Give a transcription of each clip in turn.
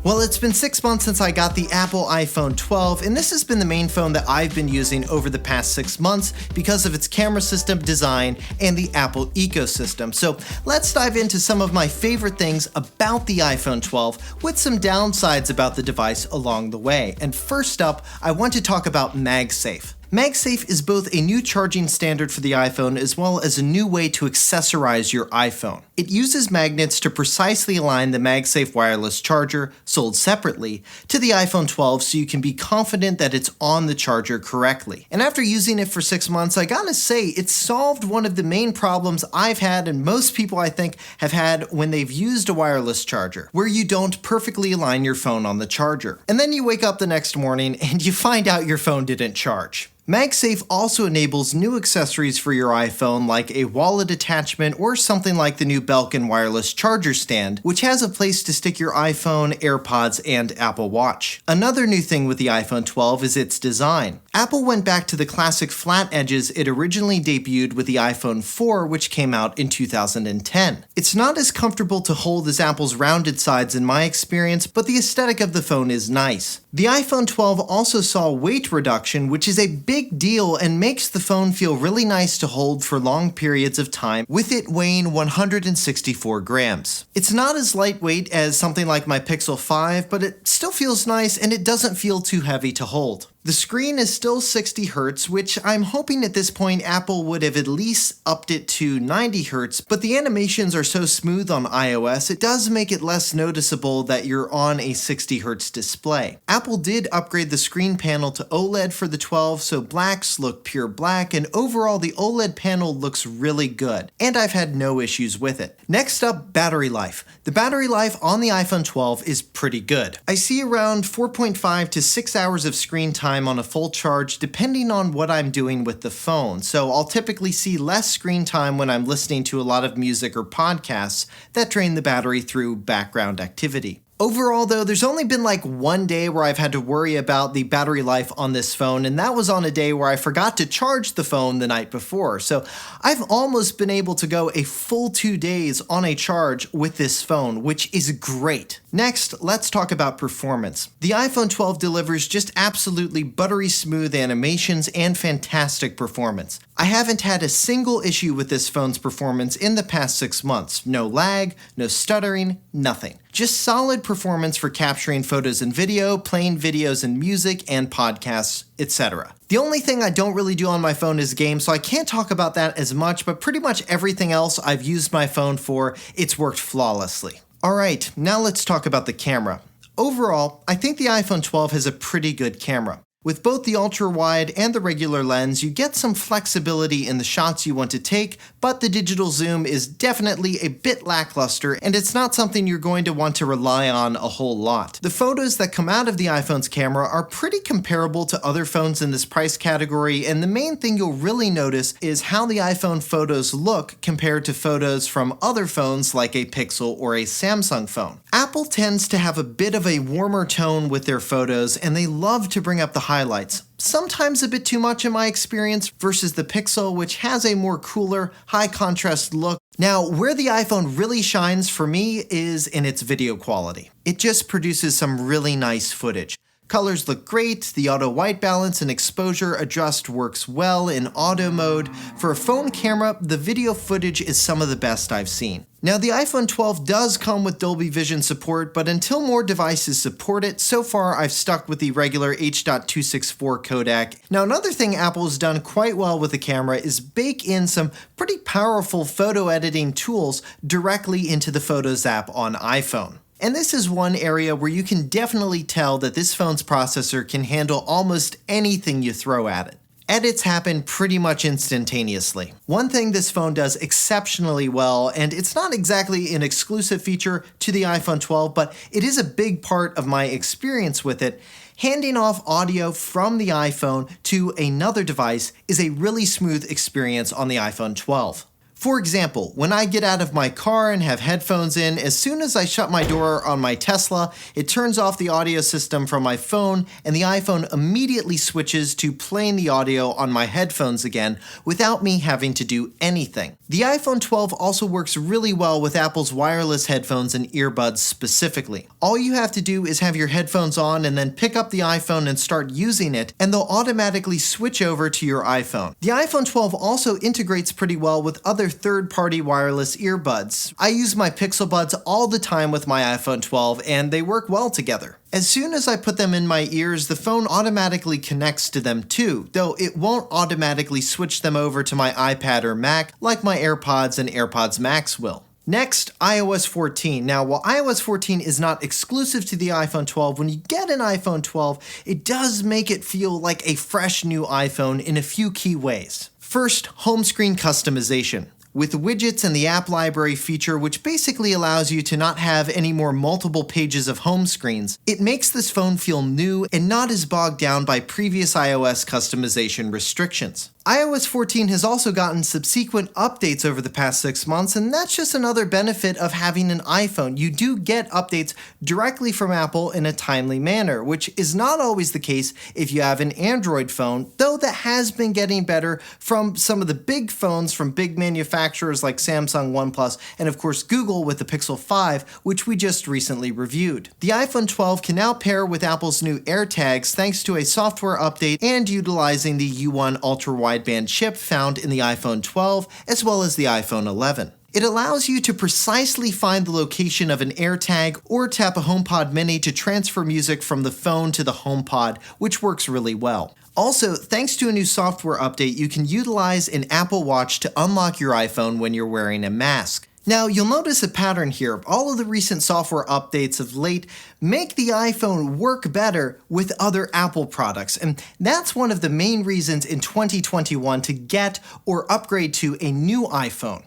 Well, it's been 6 months since I got the Apple iPhone 12, and this has been the main phone that I've been using over the past 6 months because of its camera system, design, and the Apple ecosystem. So let's dive into some of my favorite things about the iPhone 12 with some downsides about the device along the way. And first up, I want to talk about MagSafe. MagSafe is both a new charging standard for the iPhone as well as a new way to accessorize your iPhone. It uses magnets to precisely align the MagSafe wireless charger, sold separately, to the iPhone 12 so you can be confident that it's on the charger correctly. And after using it for 6 months, I gotta say, it solved one of the main problems I've had and most people I think have had when they've used a wireless charger, where you don't perfectly align your phone on the charger. And then you wake up the next morning and you find out your phone didn't charge. MagSafe also enables new accessories for your iPhone like a wallet attachment or something like the new Belkin wireless charger stand, which has a place to stick your iPhone, AirPods, and Apple Watch. Another new thing with the iPhone 12 is its design. Apple went back to the classic flat edges it originally debuted with the iPhone 4, which came out in 2010. It's not as comfortable to hold as Apple's rounded sides in my experience, but the aesthetic of the phone is nice. The iPhone 12 also saw weight reduction, which is a big deal and makes the phone feel really nice to hold for long periods of time, with it weighing 164 grams. It's not as lightweight as something like my Pixel 5, but it still feels nice and it doesn't feel too heavy to hold. The screen is still 60 Hz, which I'm hoping at this point Apple would have at least upped it to 90 Hz, but the animations are so smooth on iOS, it does make it less noticeable that you're on a 60 Hz display. Apple did upgrade the screen panel to OLED for the 12, so blacks look pure black, and overall the OLED panel looks really good, and I've had no issues with it. Next up, battery life. The battery life on the iPhone 12 is pretty good. I see around 4.5 to 6 hours of screen time on a full charge depending on what I'm doing with the phone, so I'll typically see less screen time when I'm listening to a lot of music or podcasts that drain the battery through background activity. Overall though, there's only been like one day where I've had to worry about the battery life on this phone, and that was on a day where I forgot to charge the phone the night before. So I've almost been able to go a full 2 days on a charge with this phone, which is great. Next, let's talk about performance. The iPhone 12 delivers just absolutely buttery smooth animations and fantastic performance. I haven't had a single issue with this phone's performance in the past 6 months. No lag, no stuttering, nothing. Just solid performance for capturing photos and video, playing videos and music and podcasts, etc. The only thing I don't really do on my phone is games, so I can't talk about that as much, but pretty much everything else I've used my phone for, it's worked flawlessly. Alright, now let's talk about the camera. Overall, I think the iPhone 12 has a pretty good camera. With both the ultra-wide and the regular lens, you get some flexibility in the shots you want to take, but the digital zoom is definitely a bit lackluster, and it's not something you're going to want to rely on a whole lot. The photos that come out of the iPhone's camera are pretty comparable to other phones in this price category, and the main thing you'll really notice is how the iPhone photos look compared to photos from other phones like a Pixel or a Samsung phone. Apple tends to have a bit of a warmer tone with their photos, and they love to bring up the highlights. Sometimes a bit too much in my experience versus the Pixel, which has a more cooler, high contrast look. Now, where the iPhone really shines for me is in its video quality. It just produces some really nice footage. Colors look great, the auto white balance and exposure adjust works well in auto mode. For a phone camera, the video footage is some of the best I've seen. Now the iPhone 12 does come with Dolby Vision support, but until more devices support it, so far I've stuck with the regular H.264 codec. Now another thing Apple has done quite well with the camera is bake in some pretty powerful photo editing tools directly into the Photos app on iPhone. And this is one area where you can definitely tell that this phone's processor can handle almost anything you throw at it. Edits happen pretty much instantaneously. One thing this phone does exceptionally well, and it's not exactly an exclusive feature to the iPhone 12, but it is a big part of my experience with it. Handing off audio from the iPhone to another device is a really smooth experience on the iPhone 12. For example, when I get out of my car and have headphones in, as soon as I shut my door on my Tesla, it turns off the audio system from my phone and the iPhone immediately switches to playing the audio on my headphones again without me having to do anything. The iPhone 12 also works really well with Apple's wireless headphones and earbuds specifically. All you have to do is have your headphones on and then pick up the iPhone and start using it, and they'll automatically switch over to your iPhone. The iPhone 12 also integrates pretty well with other third-party wireless earbuds. I use my Pixel Buds all the time with my iPhone 12 and they work well together. As soon as I put them in my ears, the phone automatically connects to them too, though it won't automatically switch them over to my iPad or Mac like my AirPods and AirPods Max will. Next, iOS 14. Now, while iOS 14 is not exclusive to the iPhone 12, when you get an iPhone 12, it does make it feel like a fresh new iPhone in a few key ways. First, home screen customization. With widgets and the app library feature, which basically allows you to not have any more multiple pages of home screens, it makes this phone feel new and not as bogged down by previous iOS customization restrictions. iOS 14 has also gotten subsequent updates over the past 6 months, and that's just another benefit of having an iPhone. You do get updates directly from Apple in a timely manner, which is not always the case if you have an Android phone, though that has been getting better from some of the big phones from big manufacturers like Samsung, OnePlus, and of course Google with the Pixel 5, which we just recently reviewed. The iPhone 12 can now pair with Apple's new AirTags thanks to a software update and utilizing the U1 ultra-wideband chip found in the iPhone 12 as well as the iPhone 11. It allows you to precisely find the location of an AirTag or tap a HomePod Mini to transfer music from the phone to the HomePod, which works really well. Also, thanks to a new software update, you can utilize an Apple Watch to unlock your iPhone when you're wearing a mask. Now, you'll notice a pattern here. All of the recent software updates of late make the iPhone work better with other Apple products, and that's one of the main reasons in 2021 to get or upgrade to a new iPhone: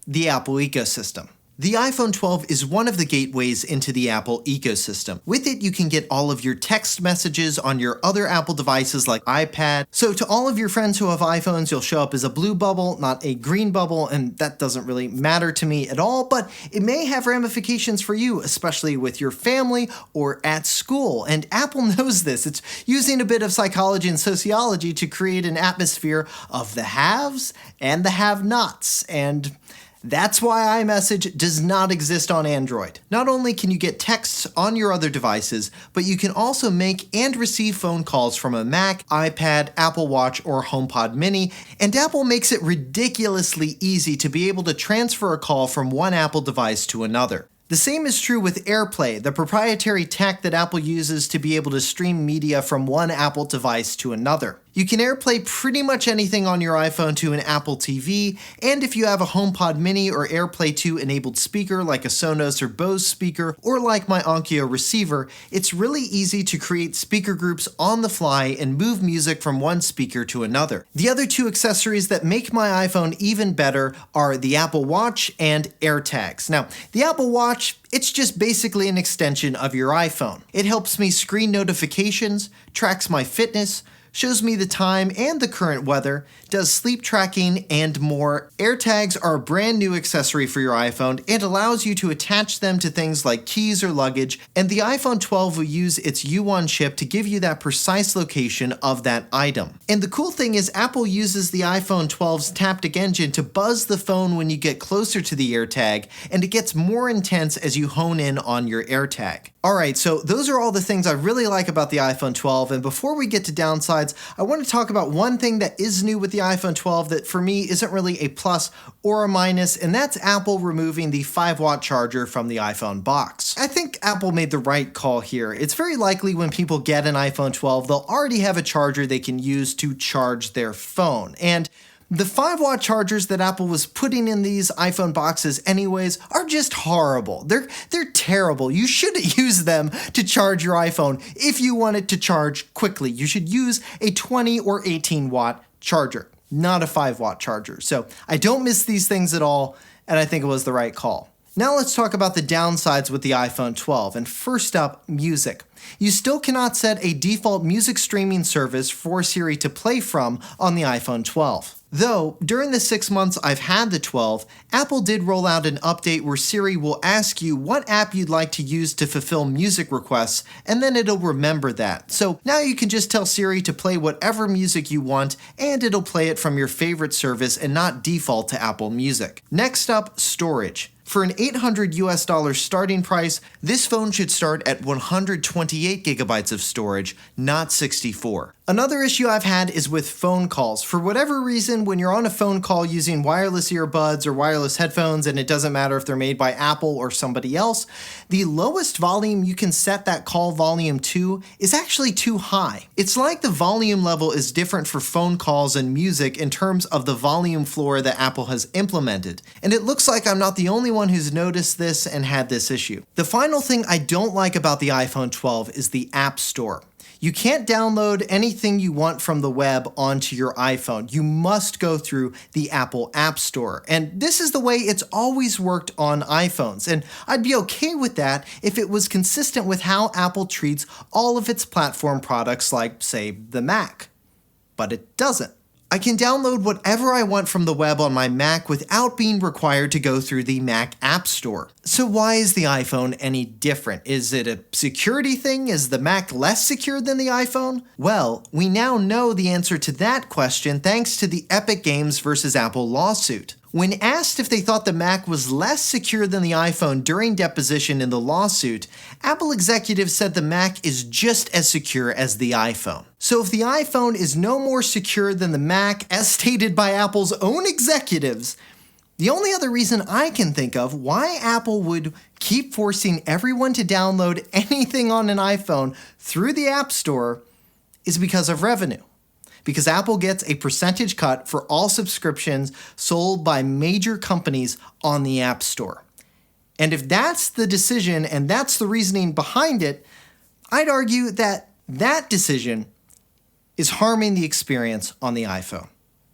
the Apple ecosystem. The iPhone 12 is one of the gateways into the Apple ecosystem. With it, you can get all of your text messages on your other Apple devices like iPad. So to all of your friends who have iPhones, you'll show up as a blue bubble, not a green bubble, and that doesn't really matter to me at all, but it may have ramifications for you, especially with your family or at school. And Apple knows this. It's using a bit of psychology and sociology to create an atmosphere of the haves and the have-nots. And that's why iMessage does not exist on Android. Not only can you get texts on your other devices, but you can also make and receive phone calls from a Mac, iPad, Apple Watch, or HomePod Mini, and Apple makes it ridiculously easy to be able to transfer a call from one Apple device to another. The same is true with AirPlay, the proprietary tech that Apple uses to be able to stream media from one Apple device to another. You can AirPlay pretty much anything on your iPhone to an Apple TV, and if you have a HomePod Mini or AirPlay 2 enabled speaker like a Sonos or Bose speaker, or like my Onkyo receiver, it's really easy to create speaker groups on the fly and move music from one speaker to another. The other two accessories that make my iPhone even better are the Apple Watch and AirTags. Now, the Apple Watch, it's just basically an extension of your iPhone. It helps me screen notifications, tracks my fitness, shows me the time and the current weather, does sleep tracking, and more. AirTags are a brand new accessory for your iPhone and allows you to attach them to things like keys or luggage, and the iPhone 12 will use its U1 chip to give you that precise location of that item. And the cool thing is Apple uses the iPhone 12's Taptic engine to buzz the phone when you get closer to the AirTag, and it gets more intense as you hone in on your AirTag. Alright, so those are all the things I really like about the iPhone 12, and before we get to downsides, I want to talk about one thing that is new with the iPhone 12 that for me isn't really a plus or a minus, and that's Apple removing the 5-watt charger from the iPhone box. I think Apple made the right call here. It's very likely when people get an iPhone 12, they'll already have a charger they can use to charge their phone, and the 5-watt chargers that Apple was putting in these iPhone boxes anyways are just horrible. They're terrible. You shouldn't use them to charge your iPhone if you want it to charge quickly. You should use a 20 or 18-watt charger, not a 5-watt charger. So I don't miss these things at all, and I think it was the right call. Now let's talk about the downsides with the iPhone 12, and first up, music. You still cannot set a default music streaming service for Siri to play from on the iPhone 12. Though, during the 6 months I've had the 12, Apple did roll out an update where Siri will ask you what app you'd like to use to fulfill music requests, and then it'll remember that. So now you can just tell Siri to play whatever music you want, and it'll play it from your favorite service and not default to Apple Music. Next up, storage. For an $800 starting price, this phone should start at 128 gigabytes of storage, not 64. Another issue I've had is with phone calls. For whatever reason, when you're on a phone call using wireless earbuds or wireless headphones, and it doesn't matter if they're made by Apple or somebody else, the lowest volume you can set that call volume to is actually too high. It's like the volume level is different for phone calls and music in terms of the volume floor that Apple has implemented. And it looks like I'm not the only one who's noticed this and had this issue. The final thing I don't like about the iPhone 12 is the App Store. You can't download anything you want from the web onto your iPhone. You must go through the Apple App Store. And this is the way it's always worked on iPhones. And I'd be okay with that if it was consistent with how Apple treats all of its platform products like, say, the Mac. But it doesn't. I can download whatever I want from the web on my Mac without being required to go through the Mac App Store. So why is the iPhone any different? Is it a security thing? Is the Mac less secure than the iPhone? Well, we now know the answer to that question thanks to the Epic Games vs. Apple lawsuit. When asked if they thought the Mac was less secure than the iPhone during deposition in the lawsuit, Apple executives said the Mac is just as secure as the iPhone. So if the iPhone is no more secure than the Mac, as stated by Apple's own executives, the only other reason I can think of why Apple would keep forcing everyone to download anything on an iPhone through the App Store is because of revenue. Because Apple gets a percentage cut for all subscriptions sold by major companies on the App Store. And if that's the decision and that's the reasoning behind it, I'd argue that that decision is harming the experience on the iPhone.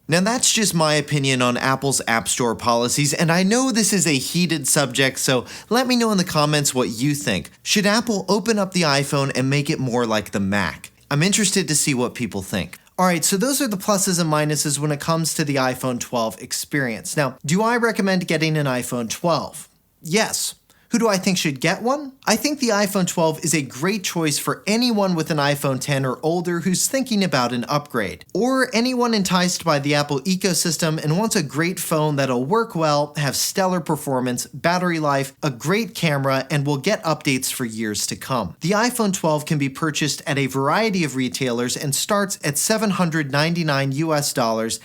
Now that's just my opinion on Apple's App Store policies, and I know this is a heated subject, so let me know in the comments what you think. Should Apple open up the iPhone and make it more like the Mac? I'm interested to see what people think. Alright, so those are the pluses and minuses when it comes to the iPhone 12 experience. Now, do I recommend getting an iPhone 12? Yes. Who do I think should get one? I think the iPhone 12 is a great choice for anyone with an iPhone 10 or older who's thinking about an upgrade, or anyone enticed by the Apple ecosystem and wants a great phone that'll work well, have stellar performance, battery life, a great camera, and will get updates for years to come. The iPhone 12 can be purchased at a variety of retailers and starts at $799 US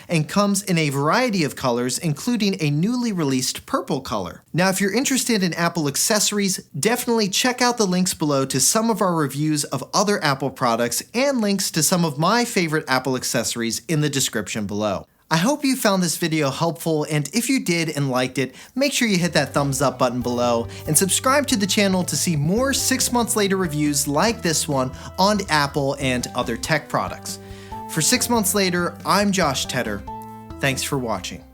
and comes in a variety of colors, including a newly released purple color. Now, if you're interested in Apple accessories, definitely check out the links below to some of our reviews of other Apple products and links to some of my favorite Apple accessories in the description below. I hope you found this video helpful, and if you did and liked it, make sure you hit that thumbs up button below and subscribe to the channel to see more 6 months later reviews like this one on Apple and other tech products. For 6 months later, I'm Josh Tedder. Thanks for watching.